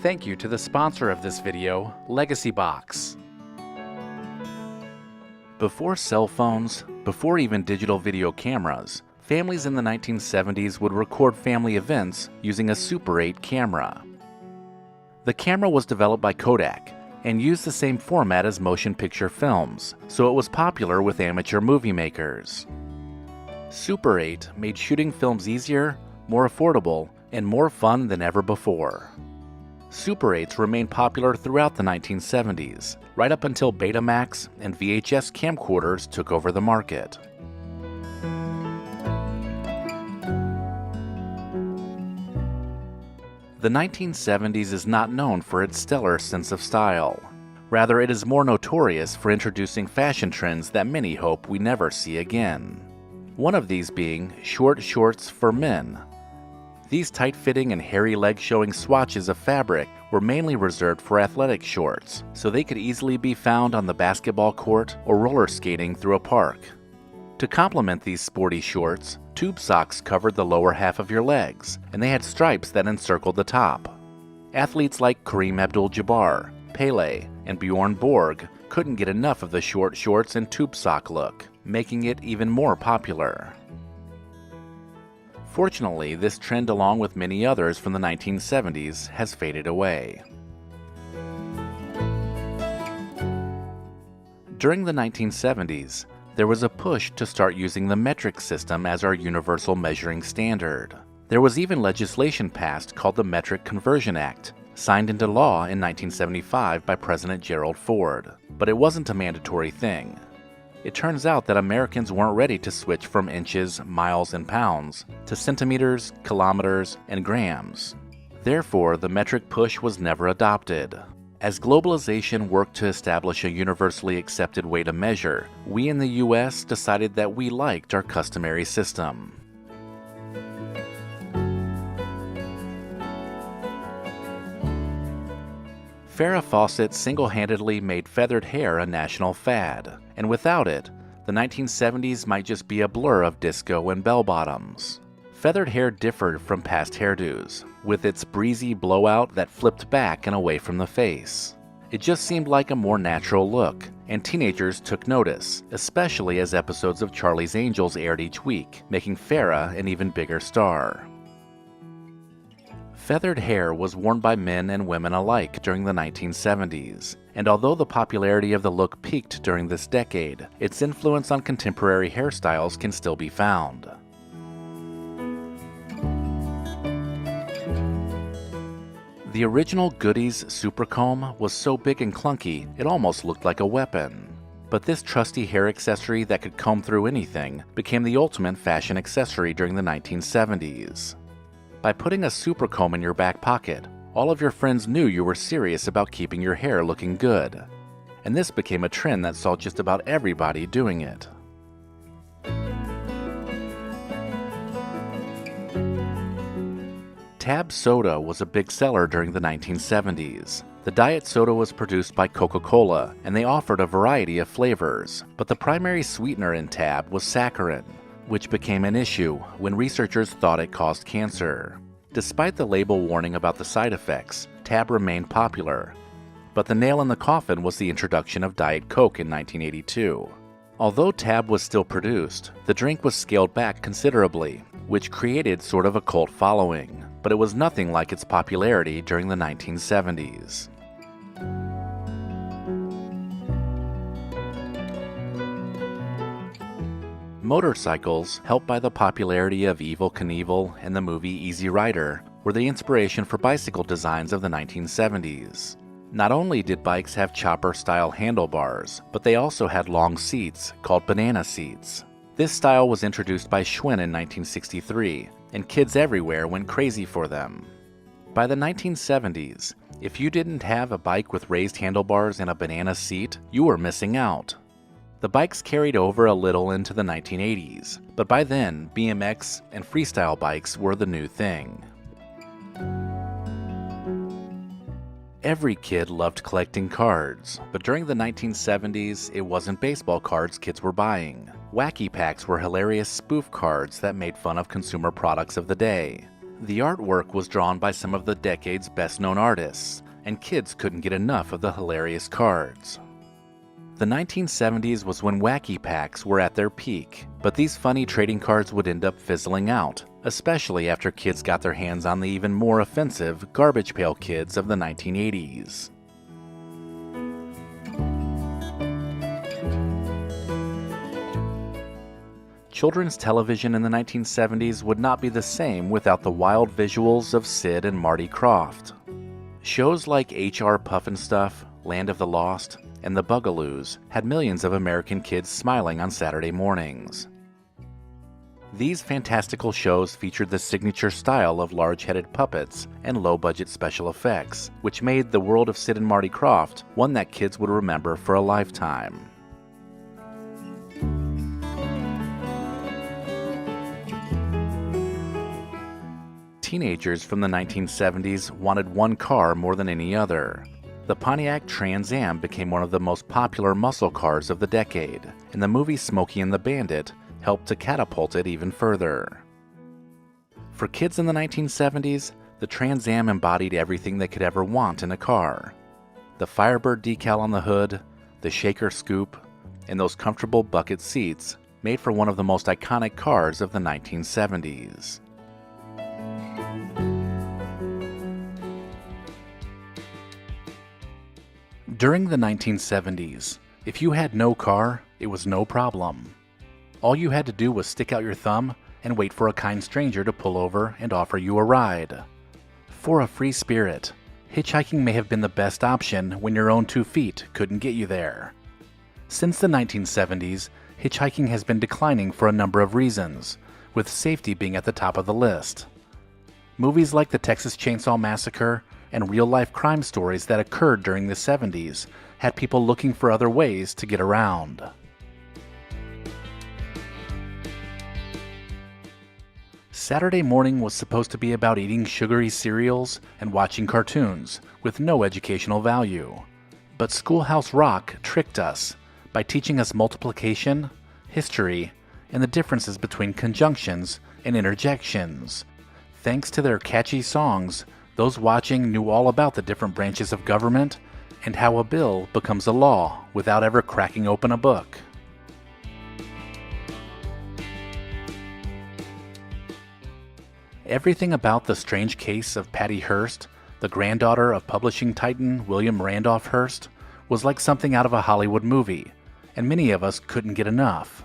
Thank you to the sponsor of this video, LEGACYBOX. Before cell phones, before even digital video cameras, families in the 1970s would record family events using a Super 8 camera. The camera was developed by Kodak and used the same format as motion picture films, so it was popular with amateur movie makers. Super 8 made shooting films easier, more affordable, and more fun than ever before. Super 8s remained popular throughout the 1970s, right up until Betamax and VHS camcorders took over the market. The 1970s is not known for its stellar sense of style. Rather, it is more notorious for introducing fashion trends that many hope we never see again. One of these being short shorts for men. These tight-fitting and hairy leg-showing swatches of fabric were mainly reserved for athletic shorts, so they could easily be found on the basketball court or roller skating through a park. To complement these sporty shorts, tube socks covered the lower half of your legs, and they had stripes that encircled the top. Athletes like Kareem Abdul-Jabbar, Pele, and Bjorn Borg couldn't get enough of the short shorts and tube sock look, making it even more popular. Fortunately, this trend, along with many others from the 1970s, has faded away. During the 1970s, there was a push to start using the metric system as our universal measuring standard. There was even legislation passed called the Metric Conversion Act, signed into law in 1975 by President Gerald Ford, but it wasn't a mandatory thing. It turns out that Americans weren't ready to switch from inches, miles, and pounds to centimeters, kilometers, and grams. Therefore, the metric push was never adopted. As globalization worked to establish a universally accepted way to measure, we in the US decided that we liked our customary system. Farrah Faucet single-handedly made feathered hair a national fad, and without it, the 1970s might just be a blur of disco and bell-bottoms. Feathered hair differed from past hairdos, with its breezy blowout that flipped back and away from the face. It just seemed like a more natural look, and teenagers took notice, especially as episodes of Charlie's Angels aired each week, making Farrah an even bigger star. Feathered hair was worn by men and women alike during the 1970s, and although the popularity of the look peaked during this decade, its influence on contemporary hairstyles can still be found. The original Goody's Super Comb was so big and clunky it almost looked like a weapon. But this trusty hair accessory that could comb through anything became the ultimate fashion accessory during the 1970s. By putting a super comb in your back pocket, all of your friends knew you were serious about keeping your hair looking good. And this became a trend that saw just about everybody doing it. Tab soda was a big seller during the 1970s. The diet soda was produced by Coca-Cola, and they offered a variety of flavors, but the primary sweetener in Tab was saccharin, which became an issue when researchers thought it caused cancer. Despite the label warning about the side effects, Tab remained popular, but the nail in the coffin was the introduction of Diet Coke in 1982. Although Tab was still produced, the drink was scaled back considerably, which created sort of a cult following, but it was nothing like its popularity during the 1970s. Motorcycles, helped by the popularity of Evel Knievel and the movie Easy Rider, were the inspiration for bicycle designs of the 1970s. Not only did bikes have chopper-style handlebars, but they also had long seats, called banana seats. This style was introduced by Schwinn in 1963, and kids everywhere went crazy for them. By the 1970s, if you didn't have a bike with raised handlebars and a banana seat, you were missing out. The bikes carried over a little into the 1980s, but by then, BMX and freestyle bikes were the new thing. Every kid loved collecting cards, but during the 1970s, it wasn't baseball cards kids were buying. Wacky Packs were hilarious spoof cards that made fun of consumer products of the day. The artwork was drawn by some of the decade's best-known artists, and kids couldn't get enough of the hilarious cards. The 1970s was when Wacky Packs were at their peak, but these funny trading cards would end up fizzling out, especially after kids got their hands on the even more offensive Garbage Pail Kids of the 1980s. Children's television in the 1970s would not be the same without the wild visuals of Sid and Marty Krofft. Shows like H.R. Pufnstuf, Land of the Lost, and The Bugaloos had millions of American kids smiling on Saturday mornings. These fantastical shows featured the signature style of large-headed puppets and low-budget special effects, which made the world of Sid and Marty Krofft one that kids would remember for a lifetime. Teenagers from the 1970s wanted one car more than any other. The Pontiac Trans Am became one of the most popular muscle cars of the decade, and the movie Smokey and the Bandit helped to catapult it even further. For kids in the 1970s, the Trans Am embodied everything they could ever want in a car. The Firebird decal on the hood, the shaker scoop, and those comfortable bucket seats made for one of the most iconic cars of the 1970s. During the 1970s, if you had no car, it was no problem. All you had to do was stick out your thumb and wait for a kind stranger to pull over and offer you a ride. For a free spirit, hitchhiking may have been the best option when your own 2 feet couldn't get you there. Since the 1970s, hitchhiking has been declining for a number of reasons, with safety being at the top of the list. Movies like the Texas Chainsaw Massacre and real-life crime stories that occurred during the 70s had people looking for other ways to get around. Saturday morning was supposed to be about eating sugary cereals and watching cartoons with no educational value. But Schoolhouse Rock tricked us by teaching us multiplication, history, and the differences between conjunctions and interjections. Thanks to their catchy songs, those watching knew all about the different branches of government and how a bill becomes a law without ever cracking open a book. Everything about the strange case of Patty Hearst, the granddaughter of publishing titan William Randolph Hearst, was like something out of a Hollywood movie, and many of us couldn't get enough.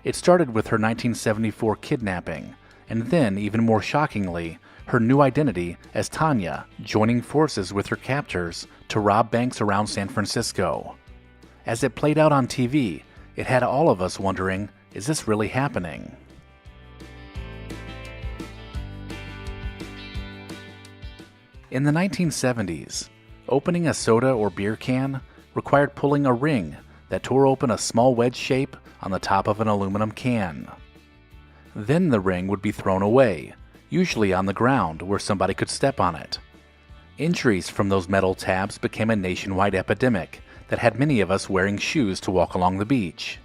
It started with her 1974 kidnapping, and then, even more shockingly, her new identity as Tanya joining forces with her captors to rob banks around San Francisco. As it played out on TV, it had all of us wondering, is this really happening? In the 1970s, opening a soda or beer can required pulling a ring that tore open a small wedge shape on the top of an aluminum can. Then the ring would be thrown away, usually on the ground where somebody could step on it. Injuries from those metal tabs became a nationwide epidemic that had many of us wearing shoes to walk along the beach.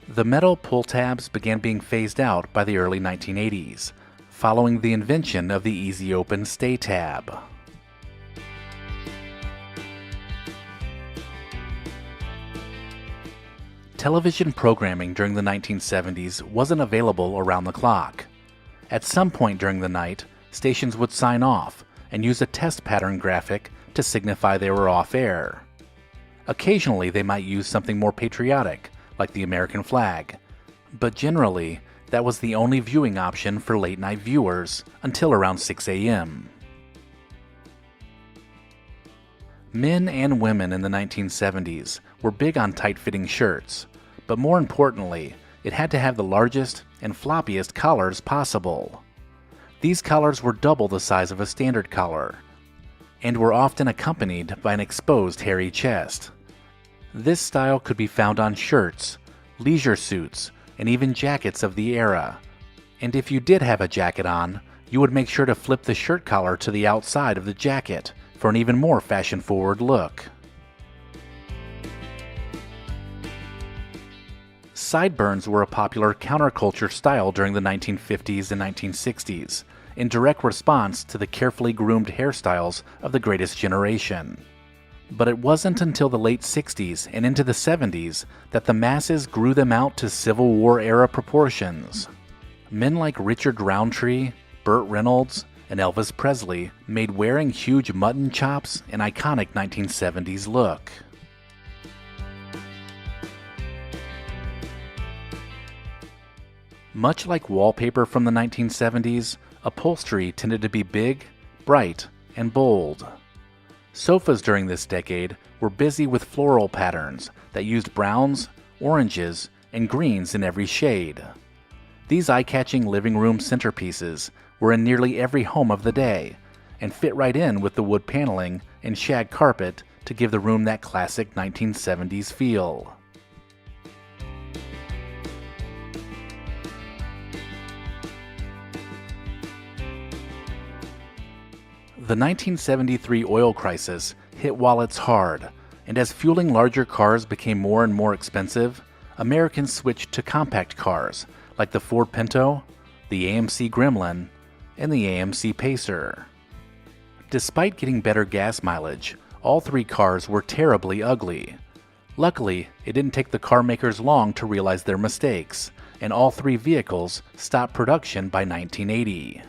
The metal pull tabs began being phased out by the early 1980s, following the invention of the easy open stay tab. Television programming during the 1970s wasn't available around the clock. At some point during the night, stations would sign off and use a test pattern graphic to signify they were off air. Occasionally they might use something more patriotic, like the American flag, but generally that was the only viewing option for late night viewers until around 6 a.m. Men and women in the 1970s were big on tight-fitting shirts, but more importantly, it had to have the largest and floppiest collars possible. These collars were double the size of a standard collar, and were often accompanied by an exposed hairy chest. This style could be found on shirts, leisure suits, and even jackets of the era. And if you did have a jacket on, you would make sure to flip the shirt collar to the outside of the jacket for an even more fashion-forward look. Sideburns were a popular counterculture style during the 1950s and 1960s, in direct response to the carefully groomed hairstyles of the greatest generation. But it wasn't until the late 60s and into the 70s that the masses grew them out to Civil War-era proportions. Men like Richard Roundtree, Burt Reynolds, and Elvis Presley made wearing huge mutton chops an iconic 1970s look. Much like wallpaper from the 1970s, upholstery tended to be big, bright, and bold. Sofas during this decade were busy with floral patterns that used browns, oranges, and greens in every shade. These eye-catching living room centerpieces were in nearly every home of the day, and fit right in with the wood paneling and shag carpet to give the room that classic 1970s feel. The 1973 oil crisis hit wallets hard, and as fueling larger cars became more and more expensive, Americans switched to compact cars like the Ford Pinto, the AMC Gremlin, and the AMC Pacer. Despite getting better gas mileage, all three cars were terribly ugly. Luckily, it didn't take the car makers long to realize their mistakes, and all three vehicles stopped production by 1980.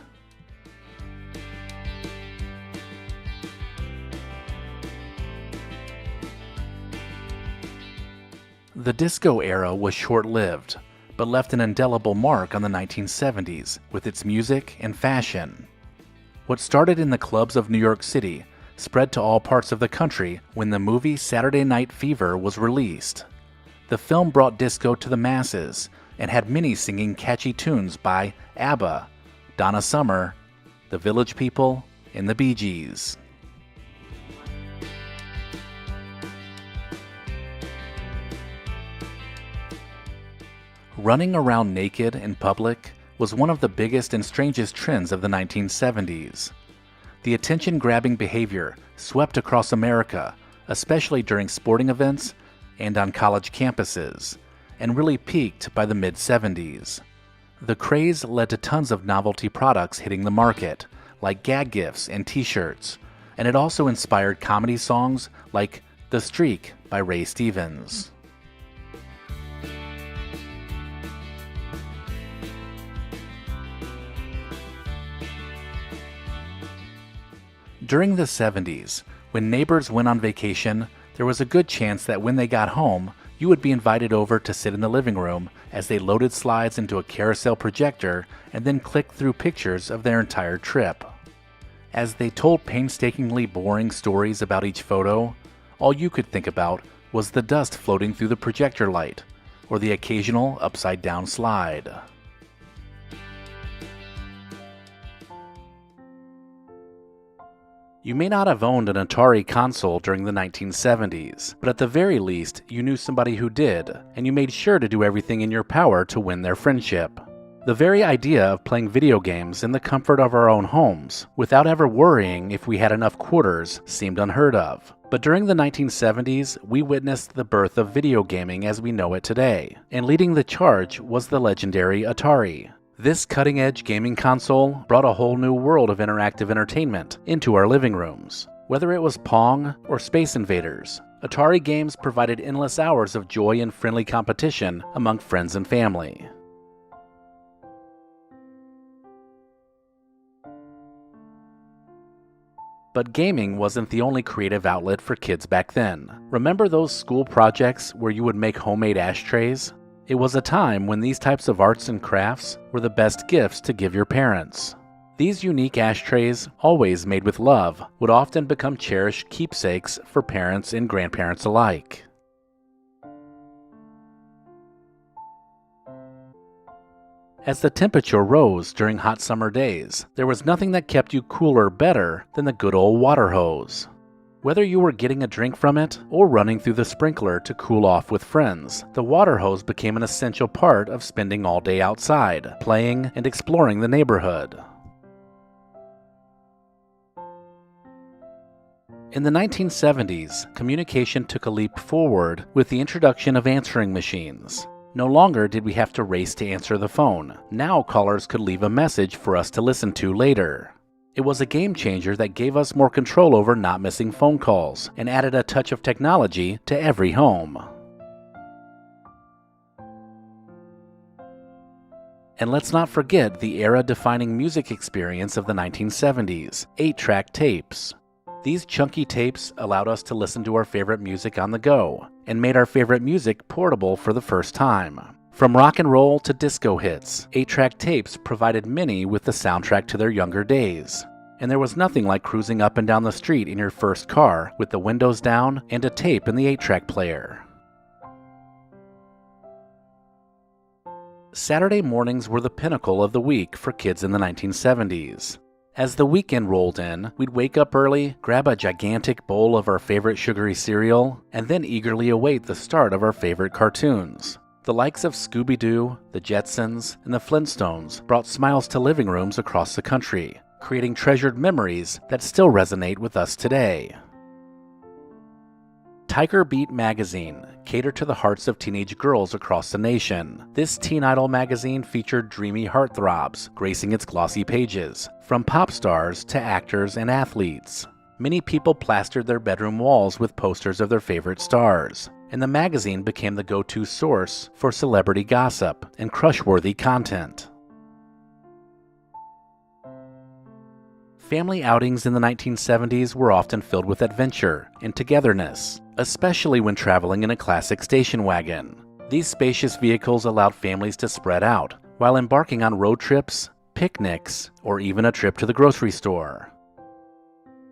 The disco era was short-lived, but left an indelible mark on the 1970s with its music and fashion. What started in the clubs of New York City spread to all parts of the country when the movie Saturday Night Fever was released. The film brought disco to the masses and had many singing catchy tunes by ABBA, Donna Summer, The Village People, and the Bee Gees. Running around naked in public was one of the biggest and strangest trends of the 1970s. The attention-grabbing behavior swept across America, especially during sporting events and on college campuses, and really peaked by the mid-70s. The craze led to tons of novelty products hitting the market, like gag gifts and t-shirts, and it also inspired comedy songs like The Streak by Ray Stevens. During the 70s, when neighbors went on vacation, there was a good chance that when they got home, you would be invited over to sit in the living room as they loaded slides into a carousel projector and then clicked through pictures of their entire trip. As they told painstakingly boring stories about each photo, all you could think about was the dust floating through the projector light, or the occasional upside-down slide. You may not have owned an Atari console during the 1970s, but at the very least, you knew somebody who did, and you made sure to do everything in your power to win their friendship. The very idea of playing video games in the comfort of our own homes, without ever worrying if we had enough quarters, seemed unheard of. But during the 1970s, we witnessed the birth of video gaming as we know it today, and leading the charge was the legendary Atari. This cutting-edge gaming console brought a whole new world of interactive entertainment into our living rooms. Whether it was Pong or Space Invaders, Atari games provided endless hours of joy and friendly competition among friends and family. But gaming wasn't the only creative outlet for kids back then. Remember those school projects where you would make homemade ashtrays? It was a time when these types of arts and crafts were the best gifts to give your parents. These unique ashtrays, always made with love, would often become cherished keepsakes for parents and grandparents alike. As the temperature rose during hot summer days, there was nothing that kept you cooler better than the good old water hose. Whether you were getting a drink from it or running through the sprinkler to cool off with friends, the water hose became an essential part of spending all day outside, playing and exploring the neighborhood. In the 1970s, communication took a leap forward with the introduction of answering machines. No longer did we have to race to answer the phone. Now callers could leave a message for us to listen to later. It was a game changer that gave us more control over not missing phone calls and added a touch of technology to every home. And let's not forget the era-defining music experience of the 1970s, 8-track tapes. These chunky tapes allowed us to listen to our favorite music on the go, and made our favorite music portable for the first time. From rock and roll to disco hits, 8-track tapes provided many with the soundtrack to their younger days. And there was nothing like cruising up and down the street in your first car with the windows down and a tape in the 8-track player. Saturday mornings were the pinnacle of the week for kids in the 1970s. As the weekend rolled in, we'd wake up early, grab a gigantic bowl of our favorite sugary cereal, and then eagerly await the start of our favorite cartoons. The likes of Scooby-Doo, the Jetsons, and the Flintstones brought smiles to living rooms across the country, creating treasured memories that still resonate with us today. Tiger Beat magazine catered to the hearts of teenage girls across the nation. This teen idol magazine featured dreamy heartthrobs gracing its glossy pages, from pop stars to actors and athletes. Many people plastered their bedroom walls with posters of their favorite stars, and the magazine became the go-to source for celebrity gossip and crush-worthy content. Family outings in the 1970s were often filled with adventure and togetherness, especially when traveling in a classic station wagon. These spacious vehicles allowed families to spread out while embarking on road trips, picnics, or even a trip to the grocery store.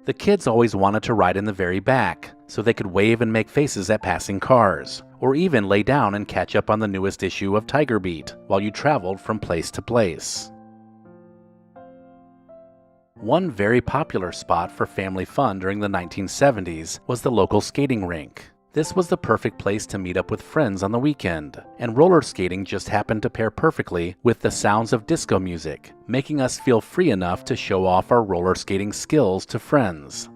The kids always wanted to ride in the very back so they could wave and make faces at passing cars, or even lay down and catch up on the newest issue of Tiger Beat while you traveled from place to place. One very popular spot for family fun during the 1970s was the local skating rink. This was the perfect place to meet up with friends on the weekend, and roller skating just happened to pair perfectly with the sounds of disco music, making us feel free enough to show off our roller skating skills to friends.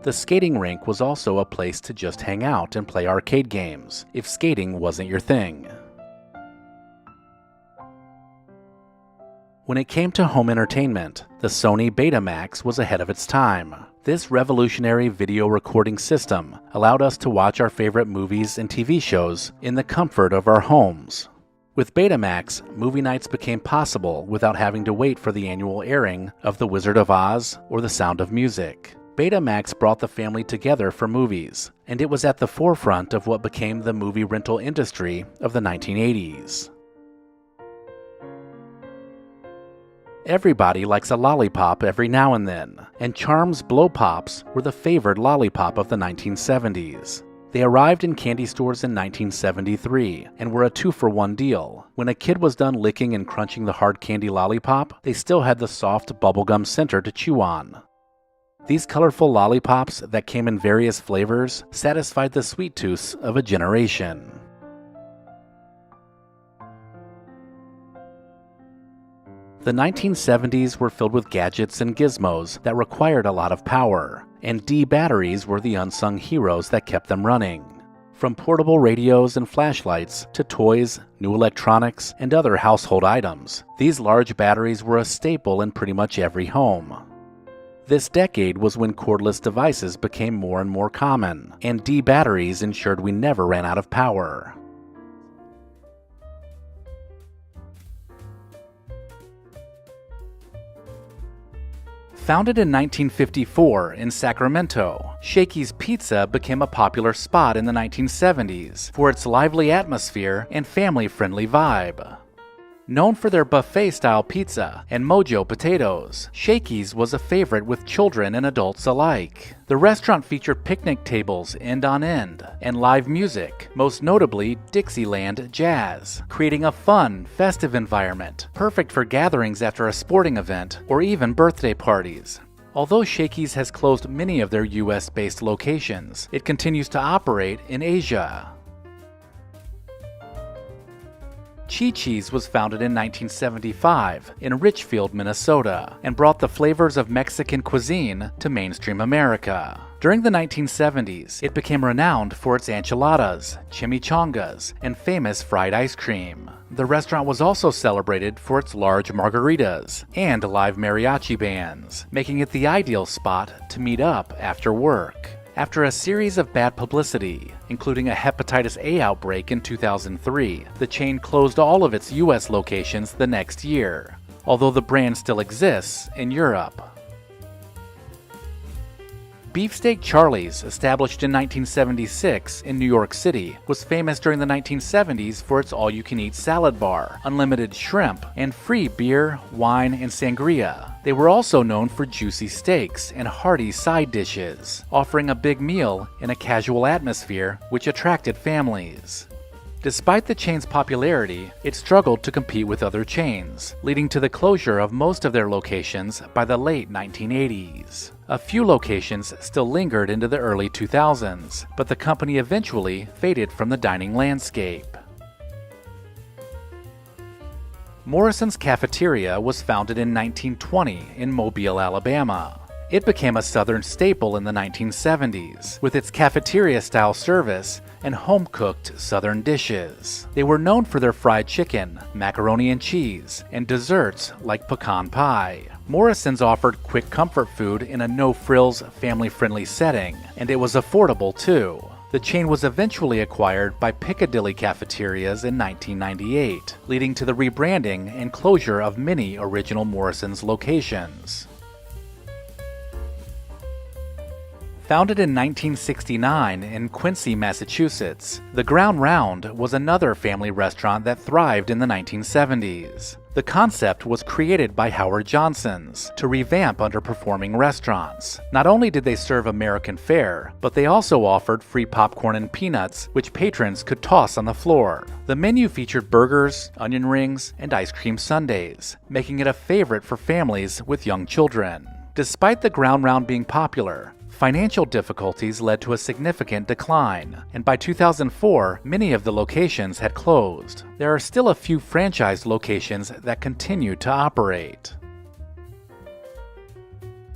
The skating rink was also a place to just hang out and play arcade games, if skating wasn't your thing. When it came to home entertainment, the Sony Betamax was ahead of its time. This revolutionary video recording system allowed us to watch our favorite movies and TV shows in the comfort of our homes. With Betamax, movie nights became possible without having to wait for the annual airing of The Wizard of Oz or The Sound of Music. Betamax brought the family together for movies, and it was at the forefront of what became the movie rental industry of the 1980s. Everybody likes a lollipop every now and then, and Charm's Blow Pops were the favored lollipop of the 1970s. They arrived in candy stores in 1973 and were a 2-for-1 deal. When a kid was done licking and crunching the hard candy lollipop, they still had the soft bubblegum center to chew on. These colorful lollipops that came in various flavors satisfied the sweet tooths of a generation. The 1970s were filled with gadgets and gizmos that required a lot of power, and D batteries were the unsung heroes that kept them running. From portable radios and flashlights to toys, new electronics, and other household items, these large batteries were a staple in pretty much every home. This decade was when cordless devices became more and more common, and D batteries ensured we never ran out of power. Founded in 1954 in Sacramento, Shakey's Pizza became a popular spot in the 1970s for its lively atmosphere and family-friendly vibe. Known for their buffet-style pizza and mojo potatoes, Shakey's was a favorite with children and adults alike. The restaurant featured picnic tables end on end and live music, most notably Dixieland jazz, creating a fun, festive environment, perfect for gatherings after a sporting event or even birthday parties. Although Shakey's has closed many of their US-based locations, it continues to operate in Asia. Chi-Chi's was founded in 1975 in Richfield, Minnesota, and brought the flavors of Mexican cuisine to mainstream America. During the 1970s, it became renowned for its enchiladas, chimichangas, and famous fried ice cream. The restaurant was also celebrated for its large margaritas and live mariachi bands, making it the ideal spot to meet up after work. After a series of bad publicity, including a hepatitis A outbreak in 2003, the chain closed all of its U.S. locations the next year, although the brand still exists in Europe. Beefsteak Charlie's, established in 1976 in New York City, was famous during the 1970s for its all-you-can-eat salad bar, unlimited shrimp, and free beer, wine, and sangria. They were also known for juicy steaks and hearty side dishes, offering a big meal in a casual atmosphere which attracted families. Despite the chain's popularity, it struggled to compete with other chains, leading to the closure of most of their locations by the late 1980s. A few locations still lingered into the early 2000s, but the company eventually faded from the dining landscape. Morrison's Cafeteria was founded in 1920 in Mobile, Alabama. It became a Southern staple in the 1970s, with its cafeteria-style service and home-cooked Southern dishes. They were known for their fried chicken, macaroni and cheese, and desserts like pecan pie. Morrison's offered quick comfort food in a no-frills, family-friendly setting, and it was affordable too. The chain was eventually acquired by Piccadilly Cafeterias in 1998, leading to the rebranding and closure of many original Morrison's locations. Founded in 1969 in Quincy, Massachusetts, the Ground Round was another family restaurant that thrived in the 1970s. The concept was created by Howard Johnson's to revamp underperforming restaurants. Not only did they serve American fare, but they also offered free popcorn and peanuts, which patrons could toss on the floor. The menu featured burgers, onion rings, and ice cream sundaes, making it a favorite for families with young children. Despite the Ground Round being popular, financial difficulties led to a significant decline, and by 2004, many of the locations had closed. There are still a few franchised locations that continue to operate.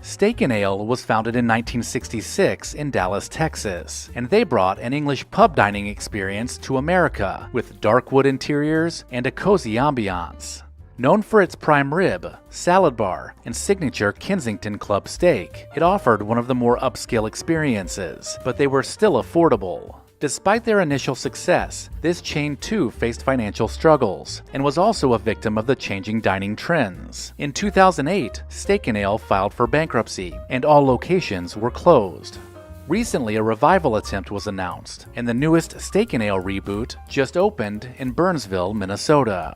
Steak and Ale was founded in 1966 in Dallas, Texas, and they brought an English pub dining experience to America with dark wood interiors and a cozy ambiance. Known for its prime rib, salad bar, and signature Kensington Club steak, it offered one of the more upscale experiences, but they were still affordable. Despite their initial success, this chain too faced financial struggles and was also a victim of the changing dining trends. In 2008, Steak and Ale filed for bankruptcy, and all locations were closed. Recently, a revival attempt was announced, and the newest Steak and Ale reboot just opened in Burnsville, Minnesota.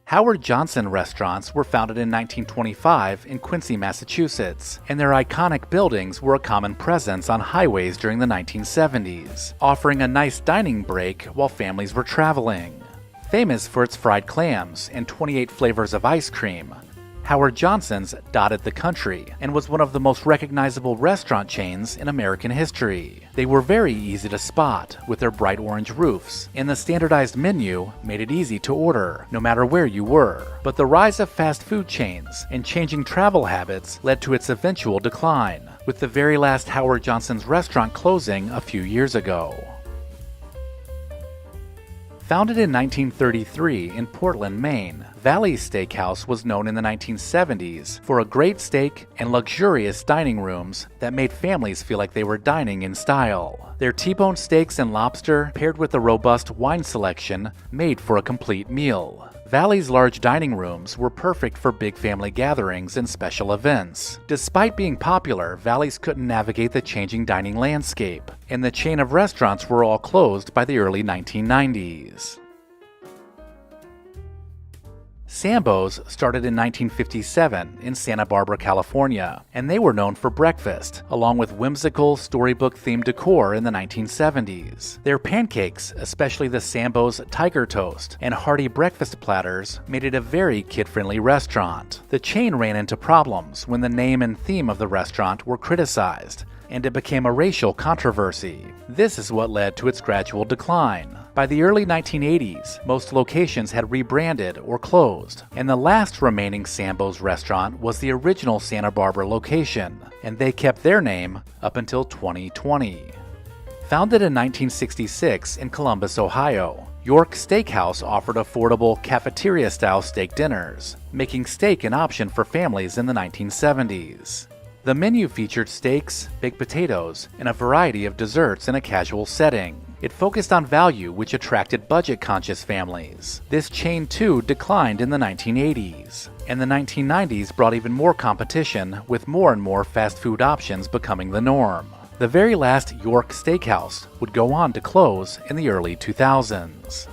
Howard Johnson restaurants were founded in 1925 in Quincy, Massachusetts, and their iconic buildings were a common presence on highways during the 1970s, offering a nice dining break while families were traveling. Famous for its fried clams and 28 flavors of ice cream, Howard Johnson's dotted the country and was one of the most recognizable restaurant chains in American history. They were very easy to spot with their bright orange roofs, and the standardized menu made it easy to order, no matter where you were. But the rise of fast food chains and changing travel habits led to its eventual decline, with the very last Howard Johnson's restaurant closing a few years ago. Founded in 1933 in Portland, Maine, Valle Steakhouse was known in the 1970s for a great steak and luxurious dining rooms that made families feel like they were dining in style. Their T-bone steaks and lobster, paired with a robust wine selection, made for a complete meal. Valle's large dining rooms were perfect for big family gatherings and special events. Despite being popular, Valle's couldn't navigate the changing dining landscape, and the chain of restaurants were all closed by the early 1990s. Sambo's started in 1957 in Santa Barbara, California, and they were known for breakfast, along with whimsical, storybook-themed decor in the 1970s. Their pancakes, especially the Sambo's Tiger Toast, and hearty breakfast platters made it a very kid-friendly restaurant. The chain ran into problems when the name and theme of the restaurant were criticized, and it became a racial controversy. This is what led to its gradual decline. By the early 1980s, most locations had rebranded or closed, and the last remaining Sambo's restaurant was the original Santa Barbara location, and they kept their name up until 2020. Founded in 1966 in Columbus, Ohio, York Steakhouse offered affordable cafeteria-style steak dinners, making steak an option for families in the 1970s. The menu featured steaks, baked potatoes, and a variety of desserts in a casual setting. It focused on value, which attracted budget-conscious families. This chain, too, declined in the 1980s, and the 1990s brought even more competition, with more and more fast food options becoming the norm. The very last York Steakhouse would go on to close in the early 2000s.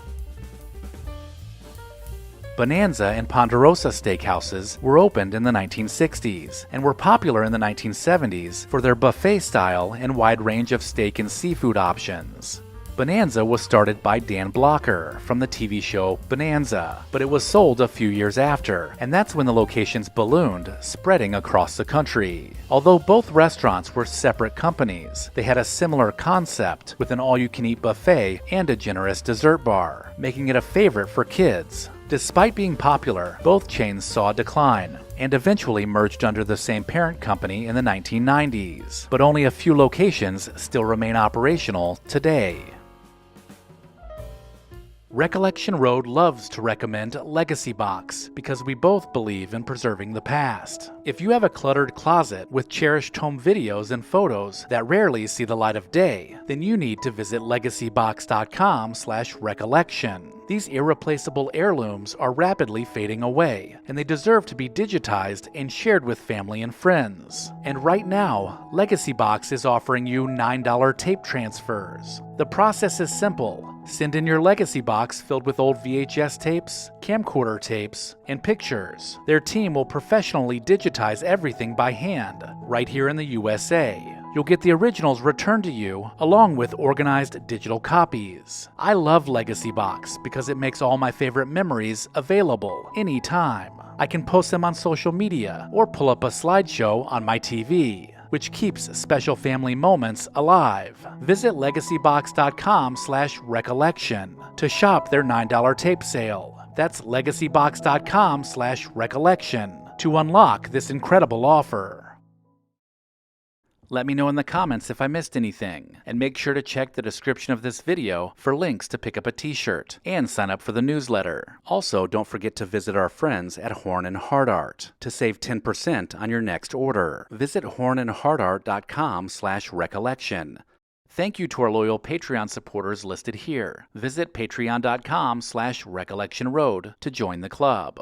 Bonanza and Ponderosa steakhouses were opened in the 1960s and were popular in the 1970s for their buffet style and wide range of steak and seafood options. Bonanza was started by Dan Blocker from the TV show Bonanza, but it was sold a few years after, and that's when the locations ballooned, spreading across the country. Although both restaurants were separate companies, they had a similar concept with an all-you-can-eat buffet and a generous dessert bar, making it a favorite for kids. Despite being popular, both chains saw a decline and eventually merged under the same parent company in the 1990s, but only a few locations still remain operational today. Recollection Road loves to recommend LEGACYBOX because we both believe in preserving the past. If you have a cluttered closet with cherished home videos and photos that rarely see the light of day, then you need to visit legacybox.com/recollection. These irreplaceable heirlooms are rapidly fading away, and they deserve to be digitized and shared with family and friends. And right now, LEGACYBOX is offering you $9 tape transfers. The process is simple. Send in your LEGACYBOX filled with old VHS tapes, camcorder tapes, and pictures. Their team will professionally digitize everything by hand, right here in the USA. You'll get the originals returned to you, along with organized digital copies. I love LEGACYBOX because it makes all my favorite memories available anytime. I can post them on social media or pull up a slideshow on my TV, which keeps special family moments alive. Visit legacybox.com/recollection to shop their $9 tape sale. That's legacybox.com/recollection to unlock this incredible offer. Let me know in the comments if I missed anything, and make sure to check the description of this video for links to pick up a t-shirt and sign up for the newsletter. Also, don't forget to visit our friends at Horn & Hardart to save 10% on your next order. Visit hornandhardart.com/recollection. Thank you to our loyal Patreon supporters listed here. Visit patreon.com/recollectionroad to join the club.